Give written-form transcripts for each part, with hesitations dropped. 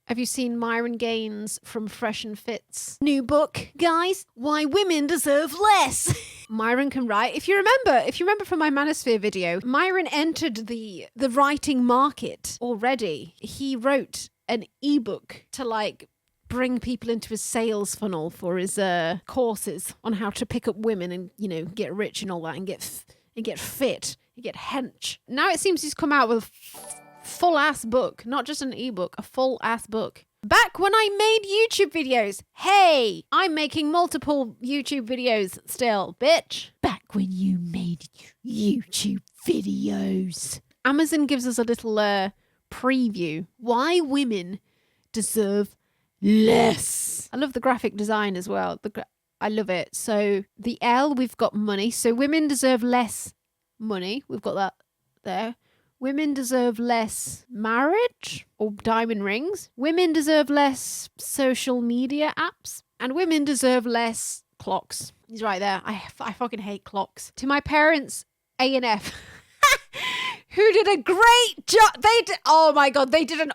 Have you seen Myron Gaines from Fresh and Fit's new book, guys? Why Women Deserve Less. Myron can write. If you remember from my Manosphere video, Myron entered the writing market already. He wrote an ebook to like bring people into his sales funnel for his courses on how to pick up women and, you know, get rich and all that and get fit and get hench. Now it seems he's come out with full ass book, not just an ebook, a full ass book. Back when I made YouTube videos. Hey, I'm making multiple YouTube videos still, bitch. Back when you made YouTube videos. Amazon gives us a little preview. Why women deserve less. I love the graphic design as well. I love it. So the L, we've got money. So women deserve less money. We've got that there. Women deserve less marriage or diamond rings. Women deserve less social media apps. And women deserve less clocks. He's right there. I fucking hate clocks. To my parents, A&F, who did a great job. Oh my God, they did an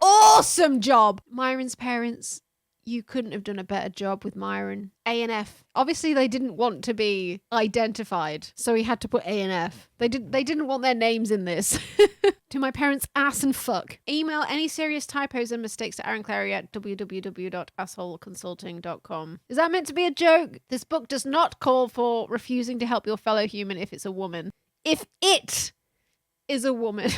awesome job. Myron's parents, you couldn't have done a better job with Myron. A&F. Obviously, they didn't want to be identified, so he had to put A&F. They didn't want their names in this. To my parents, ass and fuck. Email any serious typos and mistakes to Aaron Clary at www.assholeconsulting.com. Is that meant to be a joke? This book does not call for refusing to help your fellow human if it's a woman. If it is a woman.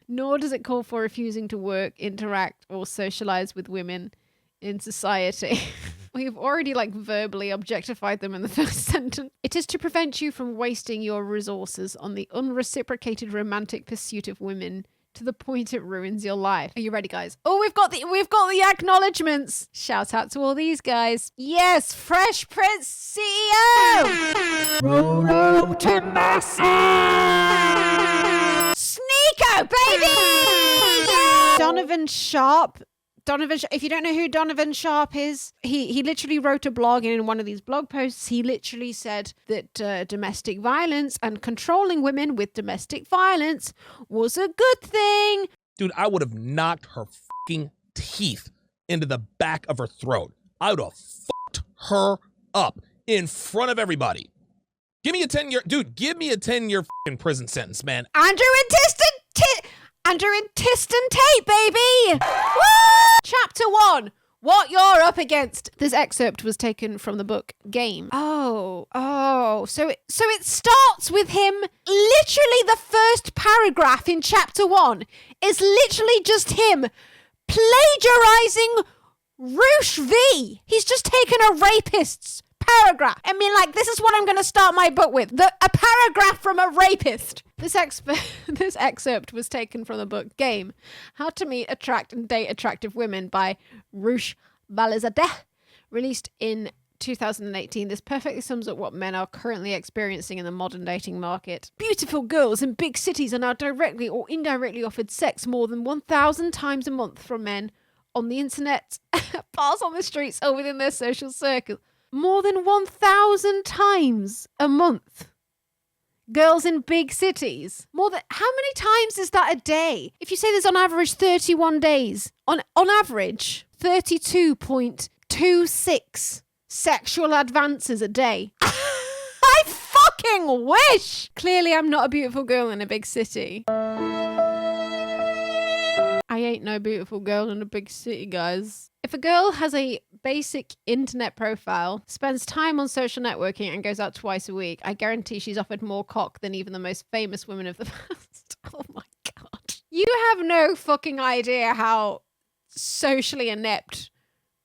Nor does it call for refusing to work, interact, or socialize with women in society. We've already verbally objectified them in the first sentence. It is to prevent you from wasting your resources on the unreciprocated romantic pursuit of women to the point it ruins your life. Are you ready, guys? Oh, we've got the acknowledgements. Shout out to all these guys. Yes, Fresh Prince CEO. Rolo Tomasi. Sneeko, baby. Yeah. Donovan Sharp, if you don't know who Donovan Sharp is, he literally wrote a blog, and in one of these blog posts, he literally said that domestic violence and controlling women with domestic violence was a good thing. Dude, I would have knocked her fucking teeth into the back of her throat. I would have fucked her up in front of everybody. Give me a 10-year, dude, give me a 10-year fucking prison sentence, man. Andrew and Tiston Tate, baby! Woo! Chapter 1. What you're up against. This excerpt was taken from the book Game. So it starts with him. Literally the first paragraph in chapter 1 is literally just him plagiarizing Roosh V. He's just taken a rapist's paragraph. I mean, this is what I'm going to start my book with. A paragraph from a rapist. This excerpt was taken from the book Game, How to Meet, Attract, and Date Attractive Women by Roosh Balizadeh, released in 2018. This perfectly sums up what men are currently experiencing in the modern dating market. Beautiful girls in big cities are now directly or indirectly offered sex more than 1,000 times a month from men on the internet, bars on the streets, or within their social circle. More than 1,000 times a month. Girls in big cities. How many times is that a day? If you say there's on average 31 days, on average 32.26 sexual advances a day. I fucking wish! Clearly I'm not a beautiful girl in a big city. I ain't no beautiful girl in a big city, guys. If a girl has a basic internet profile, spends time on social networking, and goes out twice a week, I guarantee she's offered more cock than even the most famous women of the past. Oh my God. You have no fucking idea how socially inept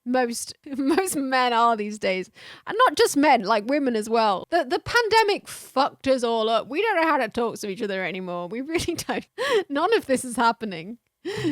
most men are these days. And not just men, women as well. The pandemic fucked us all up. We don't know how to talk to each other anymore. We really don't. None of this is happening.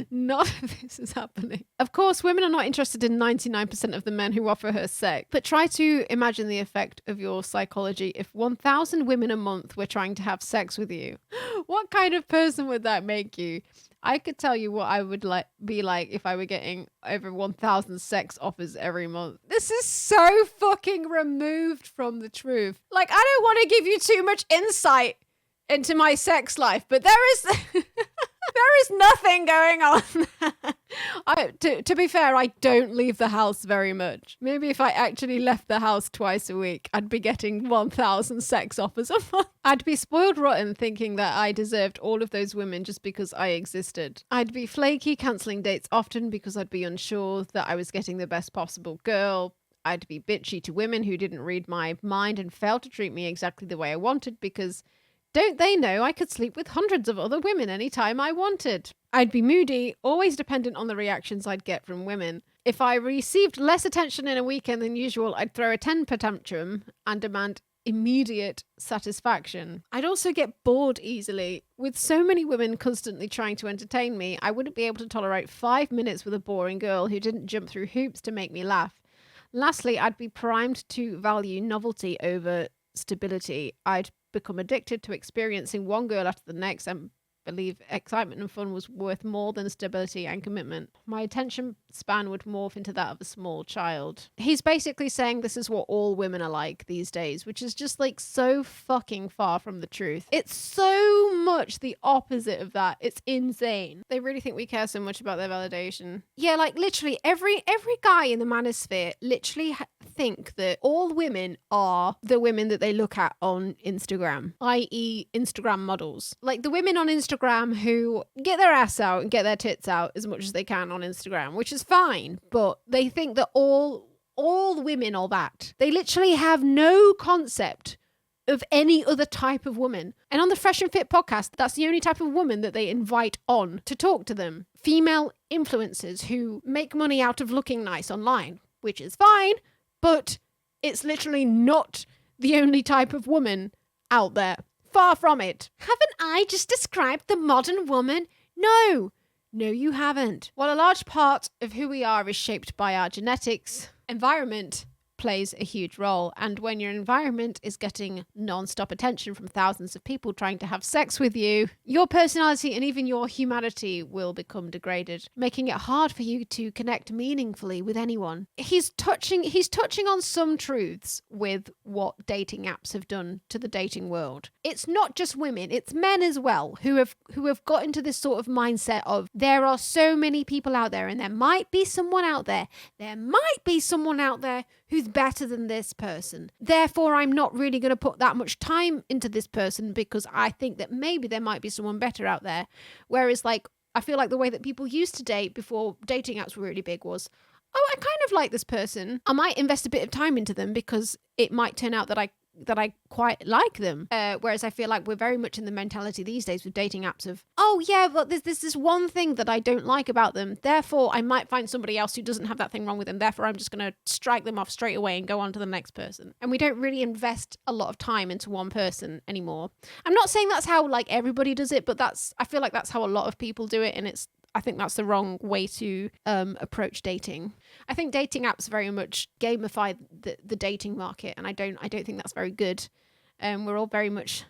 None of this is happening. Of course, women are not interested in 99% of the men who offer her sex. But try to imagine the effect of your psychology if 1,000 women a month were trying to have sex with you. What kind of person would that make you? I could tell you what I would be like if I were getting over 1,000 sex offers every month. This is so fucking removed from the truth. I don't want to give you too much insight into my sex life, but there is There is nothing going on. To be fair, I don't leave the house very much. Maybe if I actually left the house twice a week, I'd be getting 1,000 sex offers a month. I'd be spoiled rotten thinking that I deserved all of those women just because I existed. I'd be flaky, cancelling dates often because I'd be unsure that I was getting the best possible girl. I'd be bitchy to women who didn't read my mind and failed to treat me exactly the way I wanted because don't they know I could sleep with hundreds of other women anytime I wanted? I'd be moody, always dependent on the reactions I'd get from women. If I received less attention in a weekend than usual, I'd throw a temper tantrum and demand immediate satisfaction. I'd also get bored easily. With so many women constantly trying to entertain me, I wouldn't be able to tolerate 5 minutes with a boring girl who didn't jump through hoops to make me laugh. Lastly, I'd be primed to value novelty over stability. I'd become addicted to experiencing one girl after the next and believe excitement and fun was worth more than stability and commitment. My attention span would morph into that of a small child. He's basically saying this is what all women are like these days, which is just like so fucking far from the truth. It's so much the opposite of that. It's insane. They really think we care so much about their validation. Yeah, like literally every guy in the manosphere literally think that all women are the women that they look at on Instagram, i.e. Instagram models. Like the women on Instagram who get their ass out and get their tits out as much as they can on Instagram, which is fine, but they think that all women are that. They literally have no concept of any other type of woman. And on the Fresh and Fit podcast, that's the only type of woman that they invite on to talk to them. Female influencers who make money out of looking nice online, which is fine, but it's literally not the only type of woman out there. Far from it. Haven't I just described the modern woman? No, you haven't. While a large part of who we are is shaped by our genetics, environment plays a huge role. And when your environment is getting non-stop attention from thousands of people trying to have sex with you, your personality and even your humanity will become degraded, making it hard for you to connect meaningfully with anyone. He's touching on some truths with what dating apps have done to the dating world. It's not just women, it's men as well who have got into this sort of mindset of there are so many people out there and there might be someone out there who's better than this person. Therefore, I'm not really going to put that much time into this person because I think that maybe there might be someone better out there. Whereas, like, I feel like the way that people used to date before dating apps were really big was, oh, I kind of like this person. I might invest a bit of time into them because it might turn out that I quite like them. Whereas I feel like we're very much in the mentality these days with dating apps of, oh yeah, but there's this one thing that I don't like about them. Therefore, I might find somebody else who doesn't have that thing wrong with them. Therefore, I'm just going to strike them off straight away and go on to the next person. And we don't really invest a lot of time into one person anymore. I'm not saying that's how like everybody does it, but I feel like that's how a lot of people do it. And I think that's the wrong way to approach dating. I think dating apps very much gamify the dating market, and I don't think that's very good. We're all very much,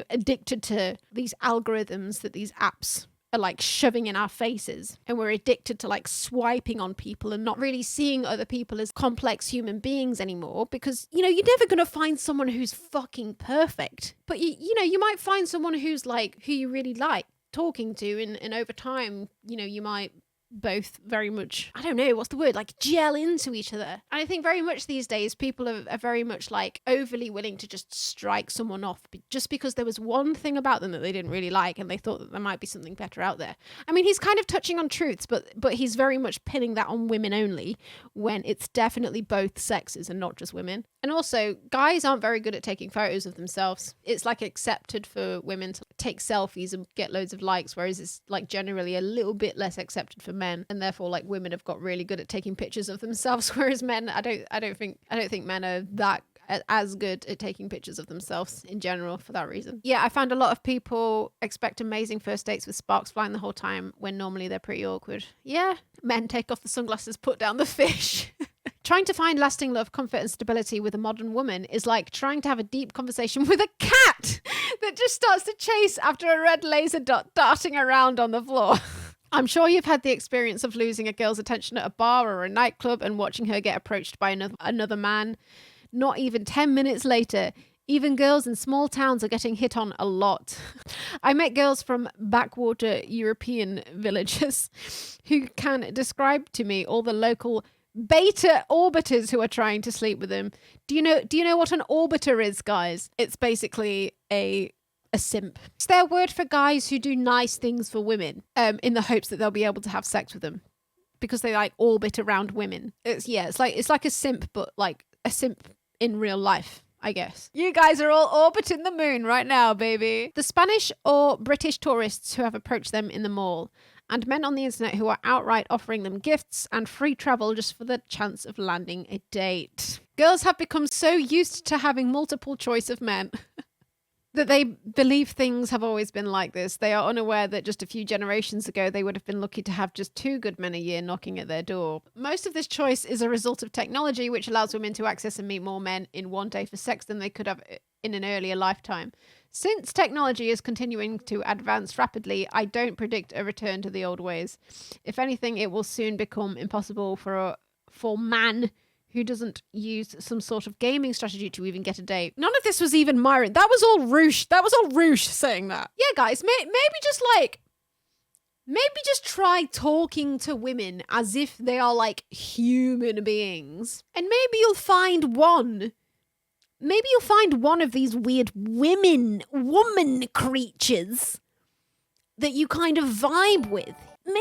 addicted to these algorithms that these apps are like shoving in our faces, and we're addicted to like swiping on people and not really seeing other people as complex human beings anymore, because you're never going to find someone who's fucking perfect, but you might find someone who's like who you really like talking to, and over time you might both very much, I don't know what's the word, like gel into each other. And I think very much these days people are very much like overly willing to just strike someone off just because there was one thing about them that they didn't really like and they thought that there might be something better out there. I mean, he's kind of touching on truths, but he's very much pinning that on women only when it's definitely both sexes and not just women. And also, guys aren't very good at taking photos of themselves. It's like accepted for women to take selfies and get loads of likes, whereas it's like generally a little bit less accepted for men. And therefore, like, women have got really good at taking pictures of themselves, whereas men, I don't think men are that as good at taking pictures of themselves in general for that reason. Yeah, I found a lot of people expect amazing first dates with sparks flying the whole time when normally they're pretty awkward. Yeah, men take off the sunglasses, put down the fish. Trying to find lasting love, comfort and stability with a modern woman is like trying to have a deep conversation with a cat that just starts to chase after a red laser dot darting around on the floor. I'm sure you've had the experience of losing a girl's attention at a bar or a nightclub and watching her get approached by another man. Not even 10 minutes later, Even girls in small towns are getting hit on a lot. I met girls from backwater European villages who can describe to me all the local beta orbiters who are trying to sleep with them. Do you know what an orbiter is, guys? It's basically a simp. It's their word for guys who do nice things for women, in the hopes that they'll be able to have sex with them, because they like orbit around women. It's like a simp, but like a simp in real life, I guess. You guys are all orbiting the moon right now, baby. The Spanish or British tourists who have approached them in the mall, and men on the internet who are outright offering them gifts and free travel just for the chance of landing a date. Girls have become so used to having multiple choice of men that they believe things have always been like this. They are unaware that just a few generations ago, they would have been lucky to have just 2 good men a year knocking at their door. Most of this choice is a result of technology, which allows women to access and meet more men in one day for sex than they could have in an earlier lifetime. Since technology is continuing to advance rapidly, I don't predict a return to the old ways. If anything, it will soon become impossible for man who doesn't use some sort of gaming strategy to even get a date. None of this was even Myron. That was all Roosh. That was all Roosh saying that. Yeah, guys, maybe just try talking to women as if they are like human beings. And maybe you'll find one of these weird woman creatures that you kind of vibe with. On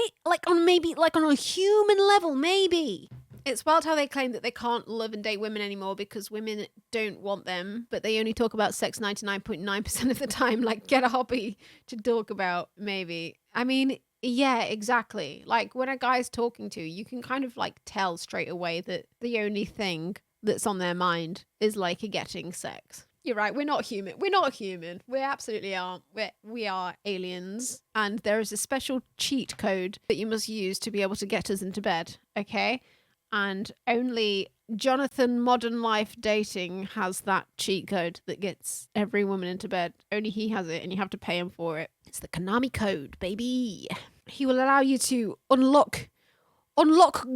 a human level, maybe. It's wild how they claim that they can't love and date women anymore because women don't want them, but they only talk about sex 99.9% of the time. Like, get a hobby to talk about, maybe. I mean, yeah, exactly. Like, when a guy's talking to you, you can kind of like tell straight away that the only thing that's on their mind is like getting sex. You're right, we're not human. We're not human. We absolutely aren't. We are aliens. And there is a special cheat code that you must use to be able to get us into bed, okay? And only Jonathan Modern Life Dating has that cheat code that gets every woman into bed. Only he has it, and you have to pay him for it. It's the Konami code, baby. He will allow you to unlock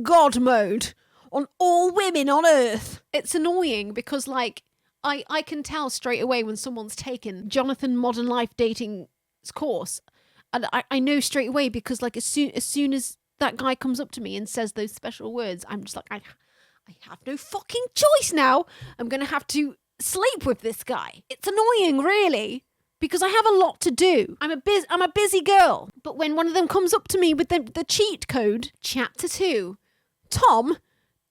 God mode on all women on Earth. It's annoying because, like, I can tell straight away when someone's taken Jonathan Modern Life Dating's course. And I know straight away because, like, as soon as that guy comes up to me and says those special words, I'm just like, I have no fucking choice now. I'm going to have to sleep with this guy. It's annoying, really, because I have a lot to do. I'm a busy girl. But when one of them comes up to me with the cheat code, Chapter 2, Tom,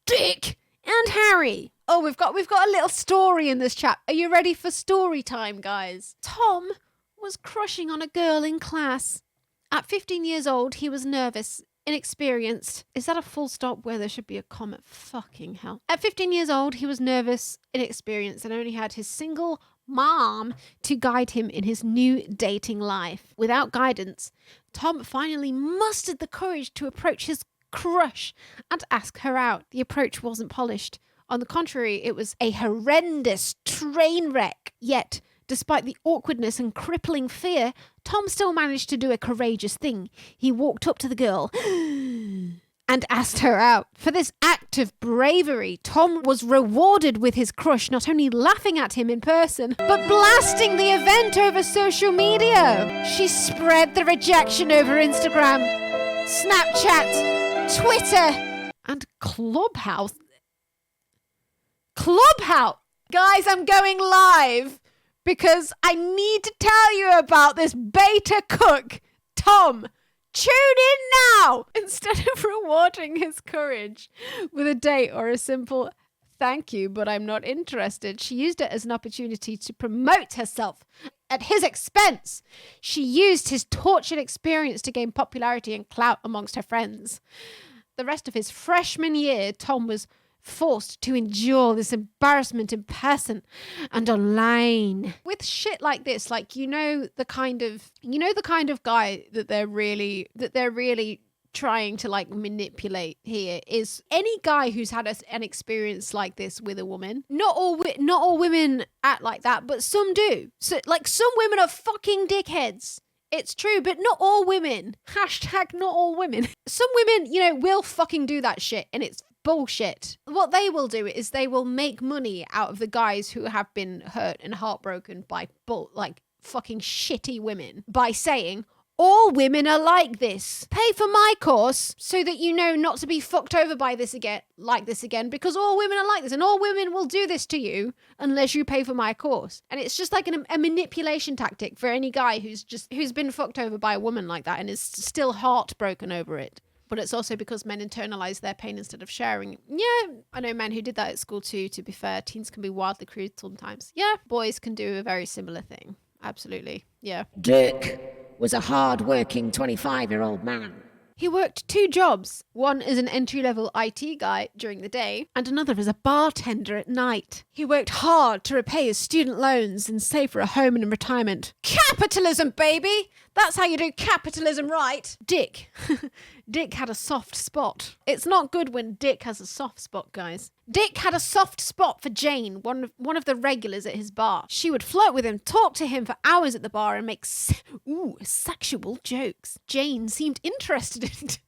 Dick, and Harry. Oh, we've got a little story in this chat. Are you ready for story time, guys? Tom was crushing on a girl in class. At 15 years old, he was nervous, inexperienced. Is that a full stop where there should be a comma? Fucking hell. At 15 years old, he was nervous, inexperienced, and only had his single mom to guide him in his new dating life. Without guidance, Tom finally mustered the courage to approach his crush and ask her out. The approach wasn't polished. On the contrary, it was a horrendous train wreck. Yet, despite the awkwardness and crippling fear, Tom still managed to do a courageous thing. He walked up to the girl and asked her out. For this act of bravery, Tom was rewarded with his crush not only laughing at him in person, but blasting the event over social media. She spread the rejection over Instagram, Snapchat, Twitter, and Clubhouse. Guys, I'm going live because I need to tell you about this beta cook, Tom. Tune in now! Instead of rewarding his courage with a date or a simple thank you, but I'm not interested, she used it as an opportunity to promote herself at his expense. She used his tortured experience to gain popularity and clout amongst her friends. The rest of his freshman year, Tom was forced to endure this embarrassment in person and online. With shit like this, like, the kind of guy that they're really trying to like manipulate here is any guy who's had an experience like this with a woman. Not all women act like that, but some do. So like some women are fucking dickheads. It's true, but not all women. Hashtag not all women. Some women, will fucking do that shit and it's bullshit. What they will do is they will make money out of the guys who have been hurt and heartbroken by fucking shitty women by saying, all women are like this. Pay for my course so that you know not to be fucked over by this again, because all women are like this and all women will do this to you unless you pay for my course. And it's just like a manipulation tactic for any guy who's been fucked over by a woman like that and is still heartbroken over it. But it's also because men internalize their pain instead of sharing. Yeah, I know men who did that at school too, to be fair. Teens can be wildly crude sometimes. Yeah, boys can do a very similar thing. Absolutely. Yeah. Dick was a hard-working 25-year-old man. He worked 2 jobs. One as an entry-level IT guy during the day, and another as a bartender at night. He worked hard to repay his student loans and save for a home and retirement. Capitalism, baby! That's how you do capitalism right. Dick. Dick had a soft spot. It's not good when Dick has a soft spot, guys. Dick had a soft spot for Jane, one of the regulars at his bar. She would flirt with him, talk to him for hours at the bar, and make sexual jokes. Jane seemed interested in it.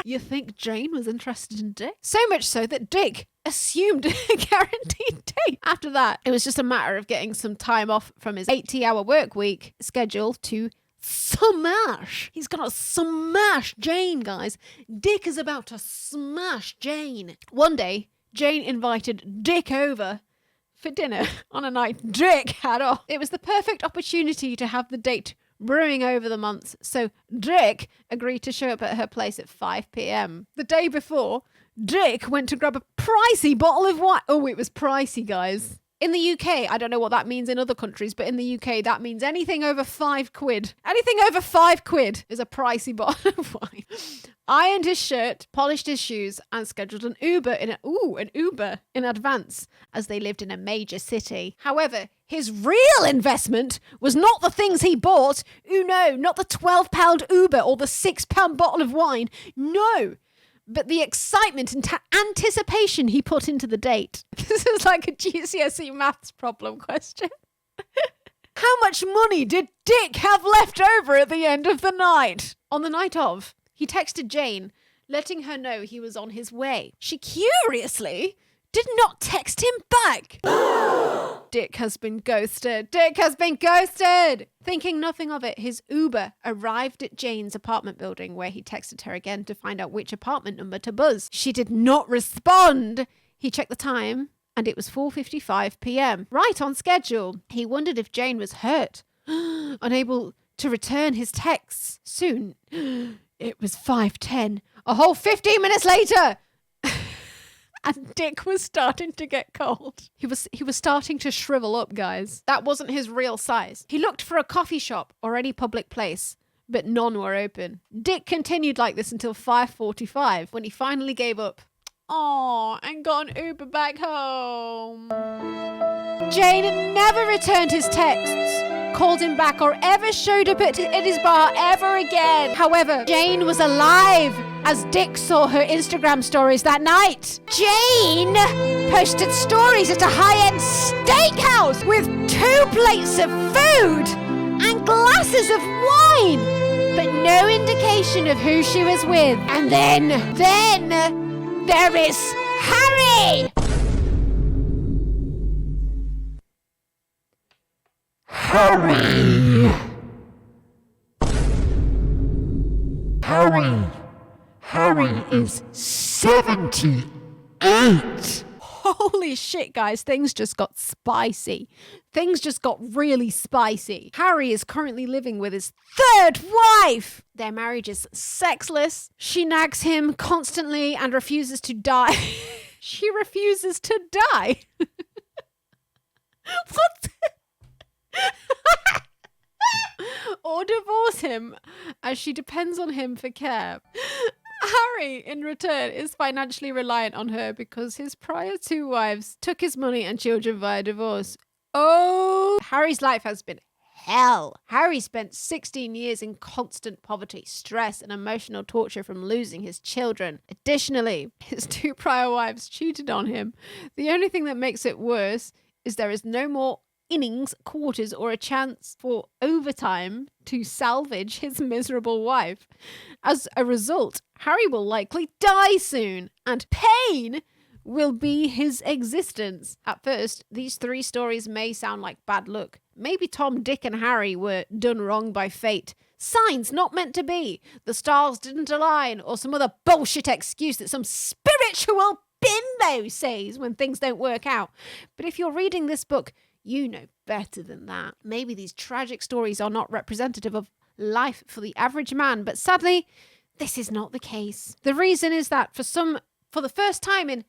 You think Jane was interested in Dick? So much so that Dick assumed a guaranteed date. After that, it was just a matter of getting some time off from his 80-hour work week schedule to smash. He's gonna smash Jane, guys. Dick is about to smash Jane. One day, Jane invited Dick over for dinner on a night Dick had off. It was the perfect opportunity to have the date brewing over the months, so Dick agreed to show up at her place at 5 p.m. The day before, Dick went to grab a pricey bottle of wine. Oh, it was pricey, guys. In the UK, I don't know what that means in other countries, but in the UK, that means anything over £5. Anything over £5 is a pricey bottle of wine. Ironed his shirt, polished his shoes, and scheduled an Uber in advance, as they lived in a major city. However, his real investment was not the things he bought. Oh no, not the £12 Uber or the £6 bottle of wine. No. But the excitement and anticipation he put into the date. This is like a GCSE maths problem question. How much money did Dick have left over at the end of the night? On the night of, he texted Jane, letting her know he was on his way. She curiously did not text him back. Dick has been ghosted. Dick has been ghosted. Thinking nothing of it, his Uber arrived at Jane's apartment building, where he texted her again to find out which apartment number to buzz. She did not respond. He checked the time, and it was 4:55 p.m. Right on schedule. He wondered if Jane was hurt, unable to return his texts. Soon, it was 5:10. A whole 15 minutes later. And Dick was starting to get cold. He was starting to shrivel up, guys. That wasn't his real size. He looked for a coffee shop or any public place, but none were open. Dick continued like this until 5:45, when he finally gave up. Oh, and got an Uber back home. Jane never returned his texts, called him back, or ever showed up at his bar ever again. However, Jane was alive as Dick saw her Instagram stories that night. Jane posted stories at a high-end steakhouse with 2 plates of food and glasses of wine, but no indication of who she was with. And then there is Harry! Harry is 78. Holy shit, guys. Things just got spicy. Things just got really spicy. Harry is currently living with his 3rd wife. Their marriage is sexless. She nags him constantly and refuses to die. She refuses to die. What? Or divorce him, as she depends on him for care. Harry, in return, is financially reliant on her because his prior 2 wives took his money and children via divorce. Oh, Harry's life has been hell. Harry spent 16 years in constant poverty, stress, and emotional torture from losing his children. Additionally, his 2 prior wives cheated on him. The only thing that makes it worse is there is no more innings, quarters, or a chance for overtime to salvage his miserable wife. As a result, Harry will likely die soon, and pain will be his existence. At first, these 3 stories may sound like bad luck. Maybe Tom, Dick, and Harry were done wrong by fate. Signs not meant to be. The stars didn't align, or some other bullshit excuse that some spiritual bimbo says when things don't work out. But if you're reading this book, you know better than that. Maybe these tragic stories are not representative of life for the average man, but sadly, this is not the case. The reason is that for the first time in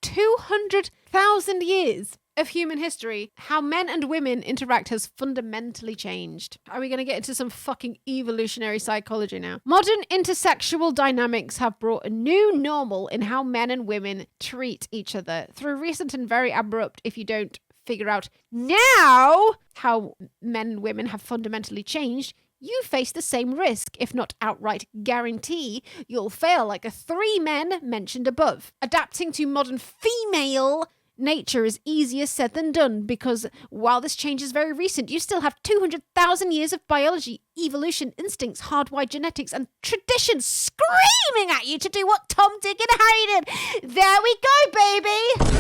200,000 years of human history, how men and women interact has fundamentally changed. Are we going to get into some fucking evolutionary psychology now? Modern intersexual dynamics have brought a new normal in how men and women treat each other. Through recent and very abrupt, if you don't figure out now how men and women have fundamentally changed, you face the same risk, if not outright guarantee, you'll fail like the 3 men mentioned above. Adapting to modern female nature is easier said than done, because while this change is very recent, you still have 200,000 years of biology, evolution, instincts, hardwired genetics, and tradition screaming at you to do what Tom, Dick, and Harry did. There we go, baby!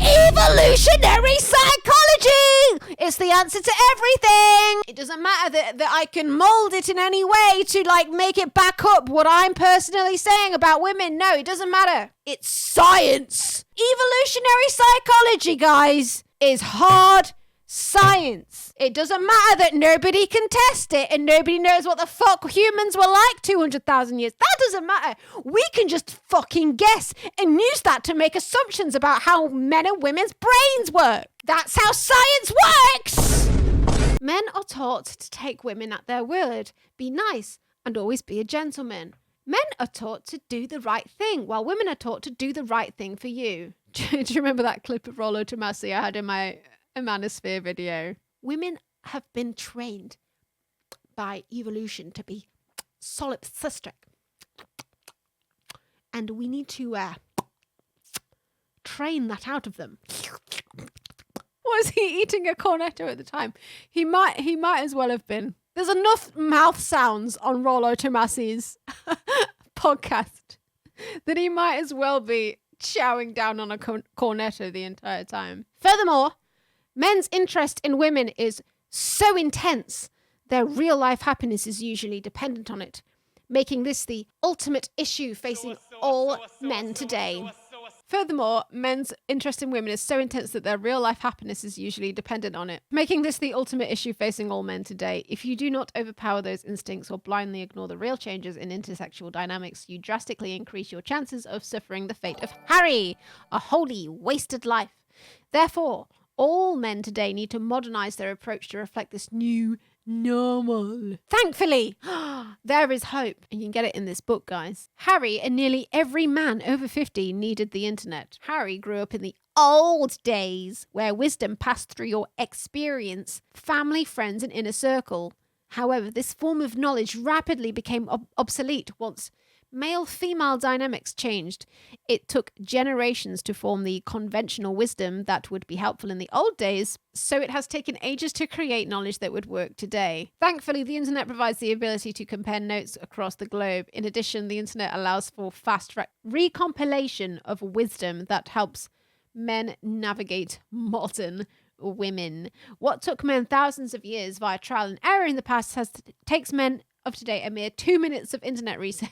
Evolutionary psychology! It's the answer to everything! It doesn't matter that I can mold it in any way to make it back up what I'm personally saying about women. No, it doesn't matter. It's science. Evolutionary psychology, guys, is hard science. It doesn't matter that nobody can test it and nobody knows what the fuck humans were like 200,000 years. That doesn't matter. We can just fucking guess and use that to make assumptions about how men and women's brains work. That's how science works! Men are taught to take women at their word, be nice, and always be a gentleman. Men are taught to do the right thing, while women are taught to do the right thing for you. Do you remember that clip of Rollo Tomasi I had in my Manosphere video? Women have been trained by evolution to be solipsistic. And we need to train that out of them. Was he eating a cornetto at the time? He might as well have been. There's enough mouth sounds on Rollo Tomasi's podcast that he might as well be chowing down on a cornetto the entire time. Furthermore, men's interest in women is so intense, their real-life happiness is usually dependent on it, making this the ultimate issue facing all men today. Furthermore, men's interest in women is so intense that their real-life happiness is usually dependent on it, making this the ultimate issue facing all men today. If you do not overpower those instincts or blindly ignore the real changes in intersexual dynamics, you drastically increase your chances of suffering the fate of Harry, a wholly wasted life. Therefore, all men today need to modernize their approach to reflect this new normal. Thankfully, there is hope. And you can get it in this book, guys. Harry and nearly every man over 50 needed the internet. Harry grew up in the old days where wisdom passed through your experience, family, friends, and inner circle. However, this form of knowledge rapidly became obsolete once male-female dynamics changed. It took generations to form the conventional wisdom that would be helpful in the old days, so it has taken ages to create knowledge that would work today. Thankfully, the internet provides the ability to compare notes across the globe. In addition, the internet allows for fast recompilation of wisdom that helps men navigate modern women. What took men thousands of years via trial and error in the past takes men of today a mere 2 minutes of internet research.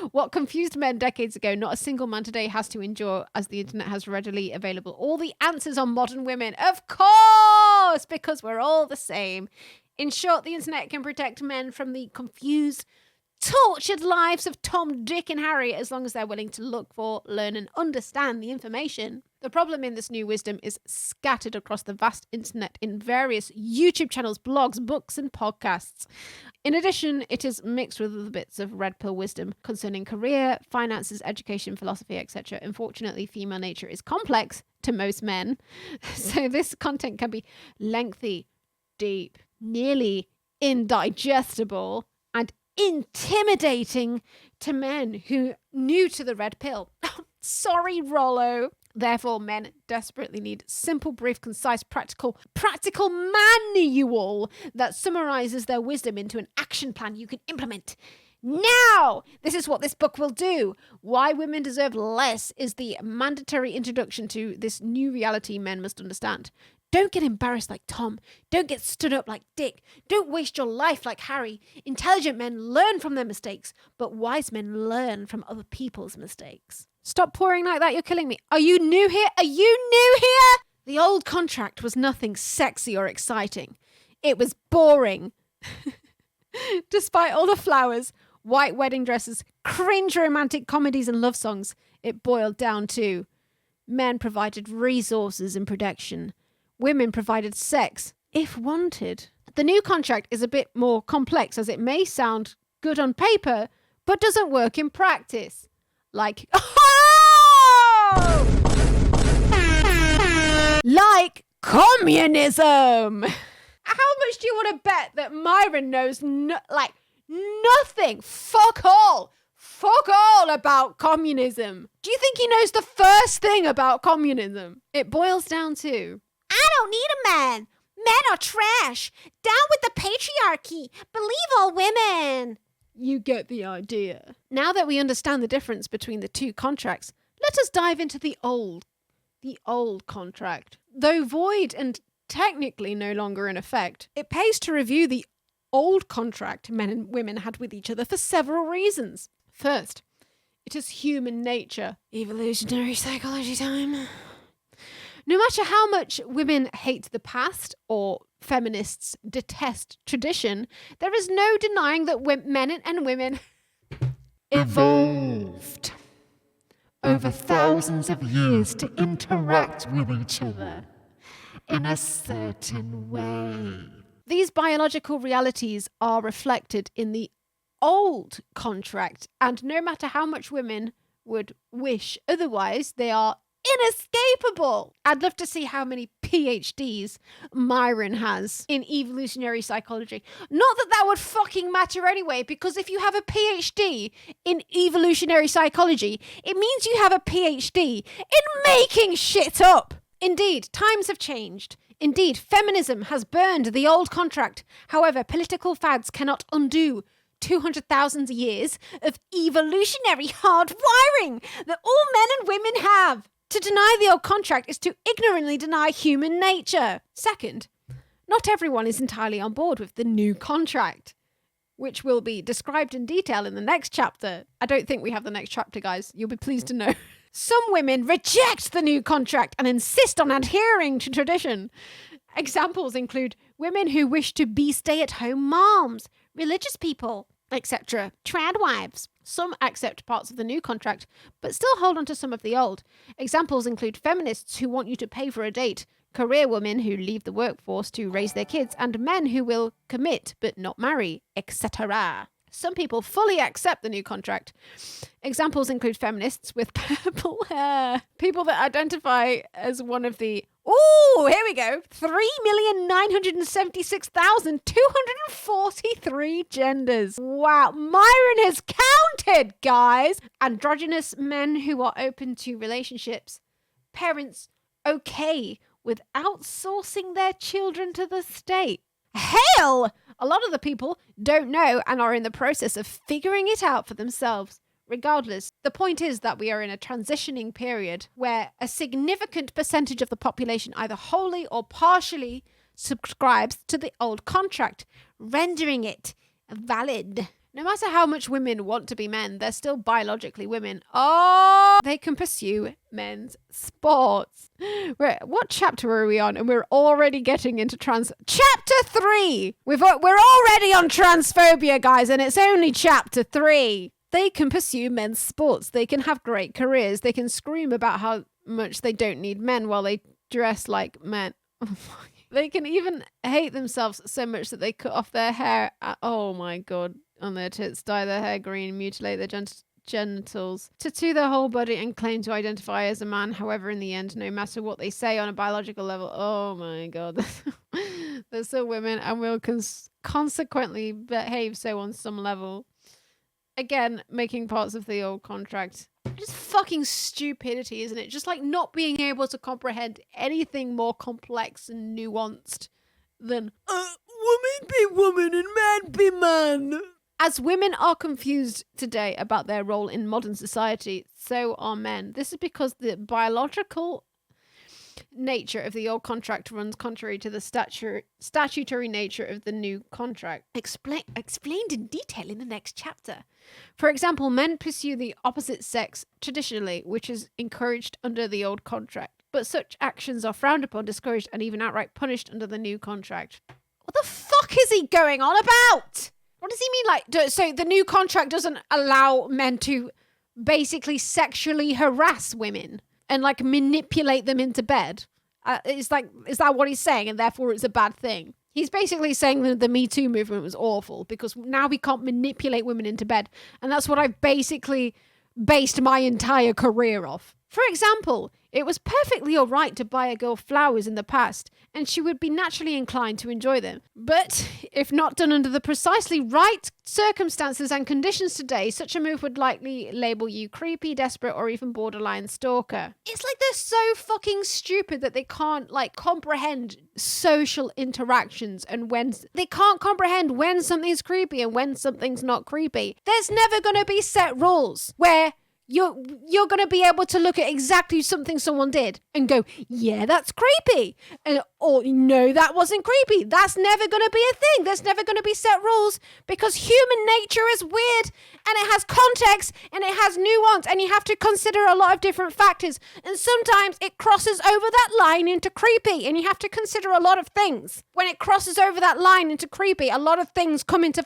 What confused men decades ago, not a single man today has to endure, as the internet has readily available all the answers on modern women. Of course, because we're all the same. In short, the internet can protect men from the confused, tortured lives of Tom, Dick, and Harry as long as they're willing to look for, learn, and understand the information. The problem in this new wisdom is scattered across the vast internet in various YouTube channels, blogs, books, and podcasts. In addition, it is mixed with other bits of red pill wisdom concerning career, finances, education, philosophy, etc. Unfortunately, female nature is complex to most men, so this content can be lengthy, deep, nearly indigestible, and intimidating to men who are new to the red pill. Sorry, Rollo. Therefore, men desperately need simple, brief, concise, practical manual that summarizes their wisdom into an action plan you can implement Now! This is what this book will do. Why Women Deserve Less is the mandatory introduction to this new reality men must understand. Don't get embarrassed like Tom. Don't get stood up like Dick. Don't waste your life like Harry. Intelligent men learn from their mistakes, but wise men learn from other people's mistakes. Stop pouring like that, you're killing me. Are you new here? Are you new here? The old contract was nothing sexy or exciting. It was boring. Despite all the flowers, white wedding dresses, cringe romantic comedies and love songs, it boiled down to men provided resources and protection. Women provided sex, if wanted. The new contract is a bit more complex as it may sound good on paper, but doesn't work in practice. Like, like communism. How much do you want to bet that Myron knows nothing? Fuck all about communism. Do you think he knows the first thing about communism? It boils down to, I don't need a man. Men are trash. Down with the patriarchy. Believe all women. You get the idea. Now that we understand the difference between the two contracts, let us dive into the old contract. Though void and technically no longer in effect, it pays to review the old contract men and women had with each other for several reasons. First, it is human nature. Evolutionary psychology time. No matter how much women hate the past or feminists detest tradition, there is no denying that men and women evolved over thousands of years to interact with each other in a certain way. These biological realities are reflected in the old contract, and no matter how much women would wish otherwise, they are inescapable. I'd love to see how many PhDs Myron has in evolutionary psychology. Not that that would fucking matter anyway, because if you have a PhD in evolutionary psychology, it means you have a PhD in making shit up. Indeed, times have changed. Indeed, feminism has burned the old contract. However, political fads cannot undo 200,000 years of evolutionary hard wiring that all men and women have. To deny the old contract is to ignorantly deny human nature. Second, not everyone is entirely on board with the new contract, which will be described in detail in the next chapter. I don't think we have the next chapter, guys. You'll be pleased to know. Some women reject the new contract and insist on adhering to tradition. Examples include women who wish to be stay-at-home moms, religious people, etc. Trad wives. Some accept parts of the new contract, but still hold on to some of the old. Examples include feminists who want you to pay for a date, career women who leave the workforce to raise their kids, and men who will commit but not marry, etc. Some people fully accept the new contract. Examples include feminists with purple hair, people that identify as one of the, here we go, 3,976,243 genders. Wow, Myron has counted, guys. Androgynous men who are open to relationships. Parents okay with outsourcing their children to the state. Hell! A lot of the people don't know and are in the process of figuring it out for themselves. Regardless, the point is that we are in a transitioning period where a significant percentage of the population either wholly or partially subscribes to the old contract, rendering it valid. No matter how much women want to be men, they're still biologically women. Oh, they can pursue men's sports. What chapter are we on? And we're already getting into Chapter 3! We're already on transphobia, guys, and it's only Chapter 3. They can pursue men's sports. They can have great careers. They can scream about how much they don't need men while they dress like men. They can even hate themselves so much that they cut off their hair. Oh my God. On their tits, dye their hair green, mutilate their genitals, tattoo their whole body, and claim to identify as a man. However, in the end, no matter what they say on a biological level, oh my God, they're still women and will consequently behave so on some level. Again, making parts of the old contract. Just fucking stupidity, isn't it? Just like not being able to comprehend anything more complex and nuanced than woman be woman and man be man. As women are confused today about their role in modern society, so are men. This is because the biological nature of the old contract runs contrary to the statutory nature of the new contract. Explained in detail in the next chapter. For example, men pursue the opposite sex traditionally, which is encouraged under the old contract. But such actions are frowned upon, discouraged, and even outright punished under the new contract. What the fuck is he going on about? What does he mean? Like, so the new contract doesn't allow men to basically sexually harass women and like manipulate them into bed? Is that what he's saying? And therefore it's a bad thing. He's basically saying that the Me Too movement was awful because now we can't manipulate women into bed. And that's what I've basically based my entire career off. For example, it was perfectly all right to buy a girl flowers in the past, and she would be naturally inclined to enjoy them. But if not done under the precisely right circumstances and conditions today, such a move would likely label you creepy, desperate, or even borderline stalker. It's like they're so fucking stupid that they can't like comprehend social interactions and when they can't comprehend when something's creepy and when something's not creepy. There's never going to be set rules where you're going to be able to look at exactly something someone did and go, yeah, that's creepy. Or no, that wasn't creepy. That's never going to be a thing. There's never going to be set rules because human nature is weird and it has context and it has nuance and you have to consider a lot of different factors. And sometimes it crosses over that line into creepy and you have to consider a lot of things. When it crosses over that line into creepy, a lot of things come into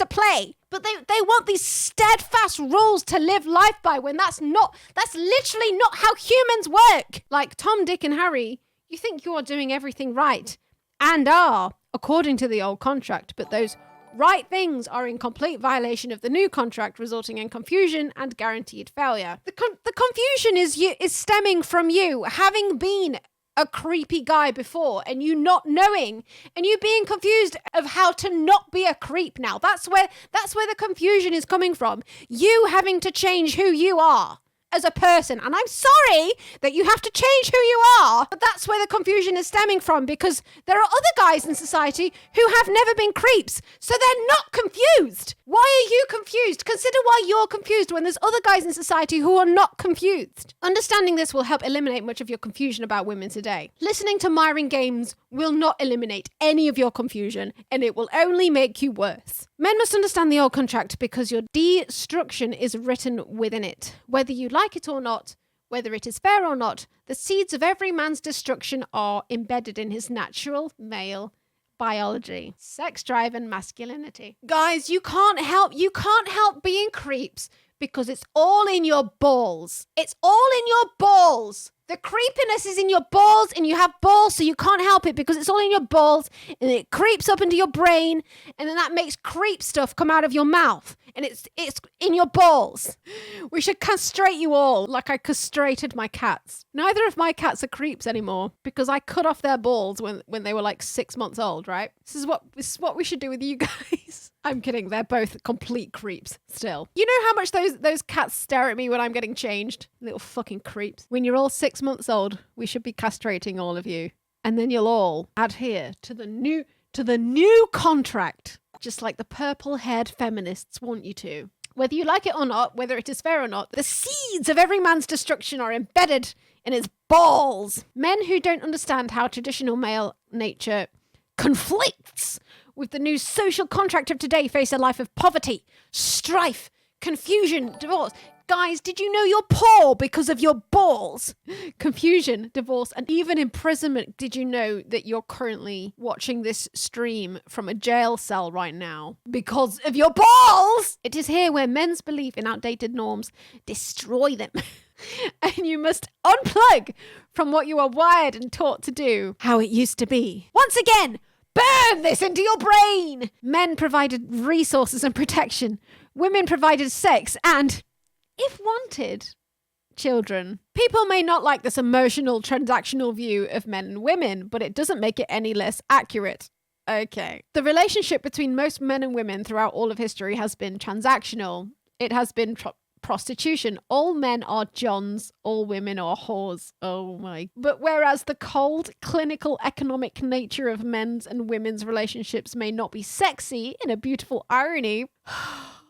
play. But they want these steadfast rules to live life by when that's literally not how humans work. Like Tom, Dick and Harry, you think you are doing everything right and are, according to the old contract, but those right things are in complete violation of the new contract, resulting in confusion and guaranteed failure. The confusion is stemming from you having been a creepy guy before and you not knowing and you being confused of how to not be a creep now. That's where the confusion is coming from. You having to change who you are as a person. And I'm sorry that you have to change who you are, but that's where the confusion is stemming from because there are other guys in society who have never been creeps. So they're not confused. Why are you confused? Consider why you're confused when there's other guys in society who are not confused. Understanding this will help eliminate much of your confusion about women today. Listening to Myron Games will not eliminate any of your confusion and it will only make you worse. Men must understand the old contract because your destruction is written within it. Whether you like it or not, whether it is fair or not, the seeds of every man's destruction are embedded in his natural male biology, sex drive and masculinity. Guys, you can't help being creeps because it's all in your balls. It's all in your balls. The creepiness is in your balls and you have balls so you can't help it because it's all in your balls and it creeps up into your brain and then that makes creep stuff come out of your mouth and it's in your balls. We should castrate you all like I castrated my cats. Neither of my cats are creeps anymore because I cut off their balls when they were like 6 months old, right? This is what we should do with you guys. I'm kidding. They're both complete creeps still. You know how much those cats stare at me when I'm getting changed? Little fucking creeps. When you're all 6 months old, we should be castrating all of you. And then you'll all adhere to the new contract, just like the purple-haired feminists want you to. Whether you like it or not, whether it is fair or not, the seeds of every man's destruction are embedded in his balls. Men who don't understand how traditional male nature conflicts with the new social contract of today face a life of poverty, strife, confusion, divorce. Guys, did you know you're poor because of your balls? Confusion, divorce, and even imprisonment. Did you know that you're currently watching this stream from a jail cell right now because of your balls? It is here where men's belief in outdated norms destroy them. And you must unplug from what you are wired and taught to do, how it used to be. Once again, burn this into your brain! Men provided resources and protection. Women provided sex and, if wanted, children. People may not like this emotional, transactional view of men and women, but it doesn't make it any less accurate. Okay. The relationship between most men and women throughout all of history has been transactional. It has been prostitution. All men are Johns, all women are whores. Oh my. But whereas the cold, clinical, economic nature of men's and women's relationships may not be sexy, in a beautiful irony,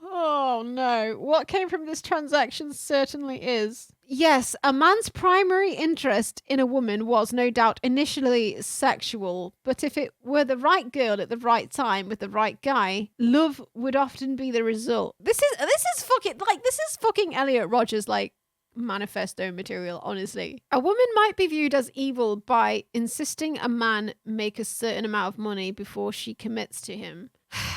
oh no, what came from this transaction certainly is. Yes, a man's primary interest in a woman was no doubt initially sexual, but if it were the right girl at the right time with the right guy, love would often be the result. This is fucking Elliot Rodgers like manifesto material, honestly. A woman might be viewed as evil by insisting a man make a certain amount of money before she commits to him.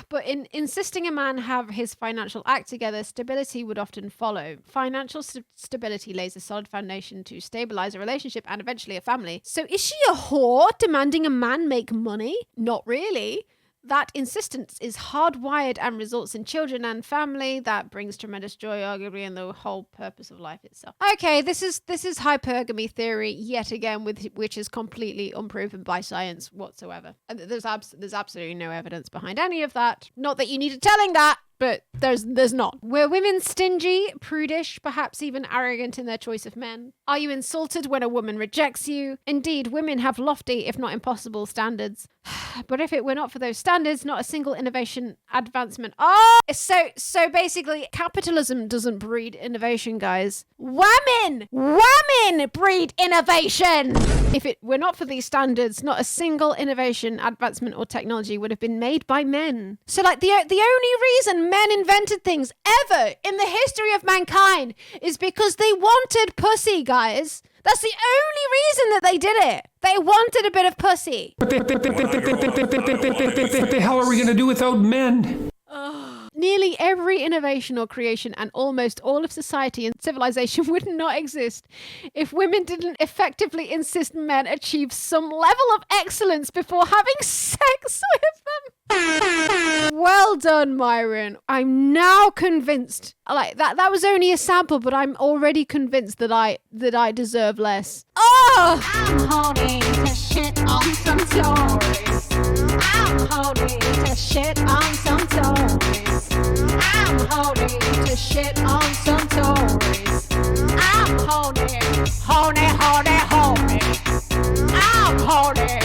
But in insisting a man have his financial act together, stability would often follow. Financial stability lays a solid foundation to stabilize a relationship and eventually a family. So is she a whore demanding a man make money? Not really. That insistence is hardwired and results in children and family. That brings tremendous joy, arguably, in the whole purpose of life itself. Okay, this is hypergamy theory yet again, which is completely unproven by science whatsoever. And there's absolutely no evidence behind any of that. Not that you needed telling that, but there's not. Were women stingy, prudish, perhaps even arrogant in their choice of men? Are you insulted when a woman rejects you? Indeed, women have lofty, if not impossible, standards. But if it were not for those standards, not a single innovation advancement. Oh, so basically, capitalism doesn't breed innovation, guys. Women breed innovation. If it were not for these standards, not a single innovation, advancement, or technology would have been made by men. So, like, the only reason men invented things ever in the history of mankind is because they wanted pussy, guys. That's the only reason that they did it. They wanted a bit of pussy. What the hell are we going to do without men? Nearly every innovation or creation and almost all of society and civilization would not exist if women didn't effectively insist men achieve some level of excellence before having sex with them. Well done, Myron. I'm now convinced. Like that was only a sample, but I'm already convinced that I deserve less. Oh! I'm holding to shit on some stories. I'm holding to shit on some stories. I'm holding to shit on some stories. I'm holding. I'm holding.